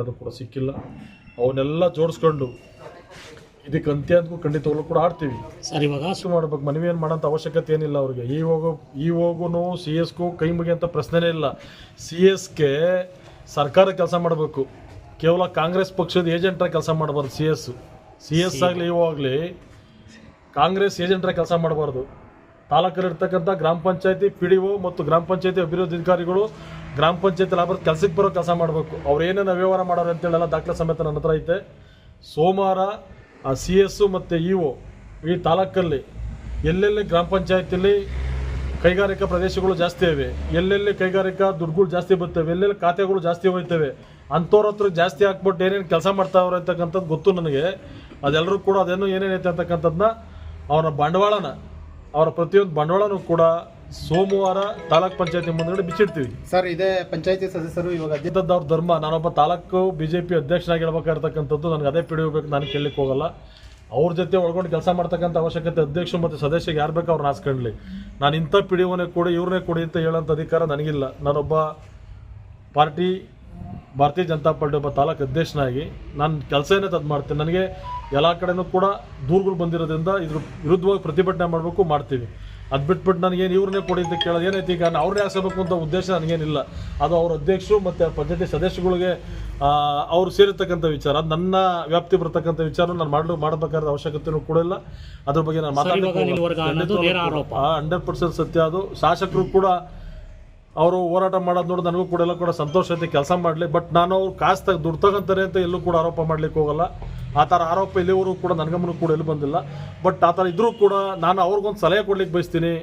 ಅದು ಕೂಡ ಸಿಕ್ಕಿಲ್ಲ. ಅವನ್ನೆಲ್ಲ ಜೋಡಿಸ್ಕೊಂಡು ಇದಕ್ಕೆ ಅಂತ್ಯ ಅಂತೂ ಖಂಡಿತವಾಗ್ಲೂ ಕೂಡ ಆಡ್ತೀವಿ ಸರ್. ಇವಾಗ ಮಾಡ್ಬೇಕು, ಮನವಿ ಏನು ಮಾಡೋಂಥ ಅವಶ್ಯಕತೆ ಏನಿಲ್ಲ ಅವ್ರಿಗೆ. ಈ ಹೋಗೂ ಸಿ ಎಸ್ಗೂ ಕೈ ಮುಗಿಯಂಥ ಪ್ರಶ್ನೆನೇ ಇಲ್ಲ. ಸಿ ಎಸ್ಗೆ ಸರ್ಕಾರ ಕೆಲಸ ಮಾಡಬೇಕು, ಕೇವಲ ಕಾಂಗ್ರೆಸ್ ಪಕ್ಷದ ಏಜೆಂಟ್ರಾಗಿ ಕೆಲಸ ಮಾಡಬಾರ್ದು. ಸಿ ಎಸ್ ಆಗಲಿ ಇವು ಆಗಲಿ ಕಾಂಗ್ರೆಸ್ ಏಜೆಂಟ್ರಾಗಿ ಕೆಲಸ ಮಾಡಬಾರ್ದು. ತಾಲೂಕಲ್ಲಿರ್ತಕ್ಕಂಥ ಗ್ರಾಮ ಪಂಚಾಯತಿ PDO ಮತ್ತು ಗ್ರಾಮ ಪಂಚಾಯತಿ ಅಭಿವೃದ್ಧಿ ಅಧಿಕಾರಿಗಳು ಗ್ರಾಮ ಪಂಚಾಯತಿ ಲಾಭದ ಕೆಲಸಕ್ಕೆ ಬರೋ ಕೆಲಸ ಮಾಡಬೇಕು. ಅವ್ರು ಏನೇನು ಅವ್ಯವಹಾರ ಮಾಡೋರು ಅಂತೇಳೆಲ್ಲ ದಾಖಲೆ ಸಮೇತ ನನ್ನ ಹತ್ರ ಐತೆ. ಸೋಮವಾರ ಆ CS ಮತ್ತು EO ಈ ತಾಲೂಕಲ್ಲಿ ಎಲ್ಲೆಲ್ಲಿ ಗ್ರಾಮ ಪಂಚಾಯತಿಲಿ ಕೈಗಾರಿಕಾ ಪ್ರದೇಶಗಳು ಜಾಸ್ತಿ ಇವೆ, ಎಲ್ಲೆಲ್ಲಿ ಕೈಗಾರಿಕಾ ದುಡ್ಡುಗಳು ಜಾಸ್ತಿ ಬರ್ತವೆ, ಎಲ್ಲೆಲ್ಲಿ ಖಾತೆಗಳು ಜಾಸ್ತಿ ಹೋಗ್ತವೆ, ಅಂಥವ್ರ ಹತ್ರ ಜಾಸ್ತಿ ಹಾಕ್ಬಿಟ್ಟು ಏನೇನು ಕೆಲಸ ಮಾಡ್ತಾವ್ರೆ ಅಂತಕ್ಕಂಥದ್ದು ಗೊತ್ತು ನನಗೆ. ಅದೆಲ್ಲರೂ ಕೂಡ ಅದೇನು ಏನೇನೈತೆ ಅಂತಕ್ಕಂಥದ್ದನ್ನ ಅವರ ಪ್ರತಿಯೊಂದು ಬಂಡವಾಳನೂ ಕೂಡ ಸೋಮವಾರ ತಾಲೂಕ್ ಪಂಚಾಯತಿ ಮುಂದೆ ಬಿಚ್ಚಿಡ್ತೀವಿ. ಸರ್, ಇದೇ ಪಂಚಾಯತಿ ಸದಸ್ಯರು ಇವಾಗ ಅವ್ರ ಧರ್ಮ. ನಾನೊಬ್ಬ ತಾಲೂಕು BJP ಅಧ್ಯಕ್ಷನಾಗಿ ಹೇಳ್ಬೇಕಾಗಿರ್ತಕ್ಕಂಥದ್ದು ನನಗೆ ಅದೇ ಬೇಕು, ನಾನು ಕೇಳಲಿಕ್ಕೆ ಹೋಗಲ್ಲ. ಅವ್ರ ಜೊತೆ ಒಳಗೊಂಡು ಕೆಲಸ ಮಾಡ್ತಕ್ಕಂಥ ಅವಶ್ಯಕತೆ ಅಧ್ಯಕ್ಷರು ಮತ್ತು ಸದಸ್ಯರಿಗೆ ಯಾರು ಬೇಕು ಅವ್ರನ್ನ ಹಾಸ್ಕೊಂಡ್ಲಿ. ನಾನು ಇಂಥ PDOನೇ ಕೊಡಿ ಇವ್ರನ್ನೇ ಕೊಡಿ ಅಂತ ಹೇಳೋಂಥ ಅಧಿಕಾರ ನನಗಿಲ್ಲ. ನಾನೊಬ್ಬ ಭಾರತೀಯ ಜನತಾ ಪಾರ್ಟಿ ಒಬ್ಬ ತಾಲೂಕು ಅಧ್ಯಕ್ಷನಾಗಿ ನಾನು ಕೆಲಸ ಏನೈತೆ ಅದು ಮಾಡ್ತೀನಿ. ನನಗೆ ಎಲ್ಲ ಕಡೆನೂ ಕೂಡ ದೂರುಗಳು ಬಂದಿರೋದ್ರಿಂದ ಇದ್ರ ವಿರುದ್ಧವಾಗಿ ಪ್ರತಿಭಟನೆ ಮಾಡಬೇಕು, ಮಾಡ್ತೀವಿ. ಅದು ಬಿಟ್ಬಿಟ್ಟು ನನಗೇನು ಇವ್ರನ್ನೇ ಕೊಡಿ ಅಂತ ಕೇಳೋದು ಏನೈತಿ. ಈಗ ನಾನು ಅವ್ರನ್ನೇ ಹಾಕ್ಸಬೇಕು ಅಂತ ಉದ್ದೇಶ ನನಗೇನಿಲ್ಲ. ಅದು ಅವ್ರ ಅಧ್ಯಕ್ಷರು ಮತ್ತು ಪಂಚಾಯತಿ ಸದಸ್ಯಗಳಿಗೆ ಅವ್ರು ಸೇರಿರ್ತಕ್ಕಂಥ ವಿಚಾರ. ಅದು ನನ್ನ ವ್ಯಾಪ್ತಿ ಬರ್ತಕ್ಕಂಥ ವಿಚಾರ. ನಾನು ಮಾಡಬೇಕಾದ ಅವಶ್ಯಕತೆಯೂ ಕೂಡ ಇಲ್ಲ. ಅದ್ರ ಬಗ್ಗೆ ನಾನು ಮಾತಾಡೋದು 100% ಸತ್ಯ. ಅದು ಶಾಸಕರು ಕೂಡ ಅವರು ಹೋರಾಟ ಮಾಡೋದು ನೋಡಿ ನನಗೂ ಕೂಡ ಎಲ್ಲ ಕೂಡ ಸಂತೋಷ ಐತೆ, ಕೆಲಸ ಮಾಡಲಿ. ಬಟ್ ನಾನು ಅವ್ರು ಕಾಸು ದುಡ್ಡು ತಗೊಂತಾರೆ ಅಂತ ಎಲ್ಲೂ ಕೂಡ ಆರೋಪ ಮಾಡ್ಲಿಕ್ಕೆ ಹೋಗಲ್ಲ. ಆ ಥರ ಆರೋಪ ಇಲ್ಲಿವರು ಕೂಡ ನನ್ನ ಗಮನಕ್ಕೂ ಕೂಡ ಎಲ್ಲೂ ಬಂದಿಲ್ಲ. ಬಟ್ ಆ ಥರ ಇದ್ರೂ ಕೂಡ ನಾನು ಅವ್ರಿಗೊಂದು ಸಲಹೆ ಕೊಡ್ಲಿಕ್ಕೆ ಬಯಸ್ತೀನಿ.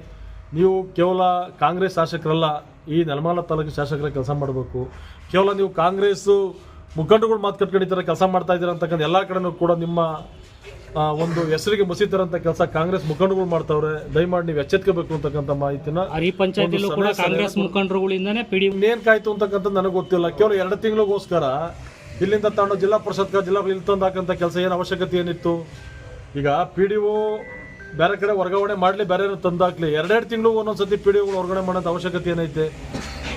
ನೀವು ಕೇವಲ ಕಾಂಗ್ರೆಸ್ ಶಾಸಕರಲ್ಲ, ಈ ನೆಲಮಂಗಲ ತಾಲೂಕು ಶಾಸಕರ ಕೆಲಸ ಮಾಡಬೇಕು. ಕೇವಲ ನೀವು ಕಾಂಗ್ರೆಸ್ಸು ಮುಖಂಡಗಳು ಮಾತು ಕಟ್ಕೊಂಡು ಈ ಥರ ಕೆಲಸ ಮಾಡ್ತಾ ಇದ್ದೀರ ಅಂತಕ್ಕಂಥ ಎಲ್ಲ ಕಡೆನೂ ಕೂಡ ನಿಮ್ಮ ಒಂದು ಹೆಸರಿಗೆ ಮುಸಿತಾರಂಥ ಕೆಲಸ ಕಾಂಗ್ರೆಸ್ ಮುಖಂಡಗಳು ಮಾಡ್ತಾವ್ರೆ. ದಯಮಾಡಿ ನೀವು ಎಚ್ಚೆತ್ಕೋಬೇಕು ಅಂತಕ್ಕಂಥ ಮಾಹಿತಿನ ಕಾಂಗ್ರೆಸ್ ಮುಖಂಡರುಗಳಿಂದಾನೇ ಏನ್ ಕಾಯ್ತು ಅಂತಕ್ಕಂಥದ್ದು ನನಗೆ ಗೊತ್ತಿಲ್ಲ. ಕೇವಲ 2 ತಿಂಗಳಿಗೋಸ್ಕರ ಇಲ್ಲಿಂದ ತಗೊಂಡು ಜಿಲ್ಲಾ ಪರಿಷತ್ ಇಲ್ಲಿ ತಂದು ಹಾಕಂಥ ಕೆಲಸ ಏನು ಅವಶ್ಯಕತೆ ಏನಿತ್ತು? ಈಗ PDO ಬೇರೆ ಕಡೆ ವರ್ಗಾವಣೆ ಮಾಡಲಿ, ಬೇರೆ ತಂದು ಹಾಕ್ಲಿ. 2 ತಿಂಗಳು ಒಂದೊಂದ್ಸತಿ PDOಗಳು ಹೊರಗಡೆ ಮಾಡೋಂಥ ಅವಶ್ಯಕತೆ ಏನೈತೆ?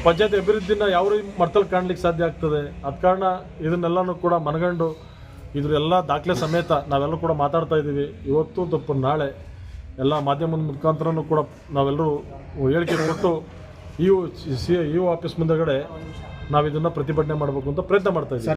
ಪಂಚಾಯತ್ ಅಭಿವೃದ್ಧಿನ ಯಾವ ಮಟ್ಟದಲ್ಲಿ ಕಾಣ್ಲಿಕ್ಕೆ ಸಾಧ್ಯ ಆಗ್ತದೆ? ಅದ ಕಾರಣ ಇದನ್ನೆಲ್ಲನೂ ಕೂಡ ಮನಗಂಡು ಇದ್ರೆಲ್ಲ ದಾಖಲೆ ಸಮೇತ ನಾವೆಲ್ಲರೂ ಕೂಡ ಮಾತಾಡ್ತಾ ಇದ್ದೀವಿ. ಇವತ್ತು ತಪ್ಪು ನಾಳೆ ಎಲ್ಲ ಮಾಧ್ಯಮದ ಮುಖಾಂತರನೂ ಕೂಡ ನಾವೆಲ್ಲರೂ ಹೇಳಿಕೆ ಕೊಟ್ಟು EO ಆಫೀಸ್ ಮುಂದಗಡೆ ನಾವು ಇದನ್ನು ಪ್ರತಿಭಟನೆ ಮಾಡಬೇಕು ಅಂತ ಪ್ರಯತ್ನ ಮಾಡ್ತಾ ಇದ್ದೀವಿ.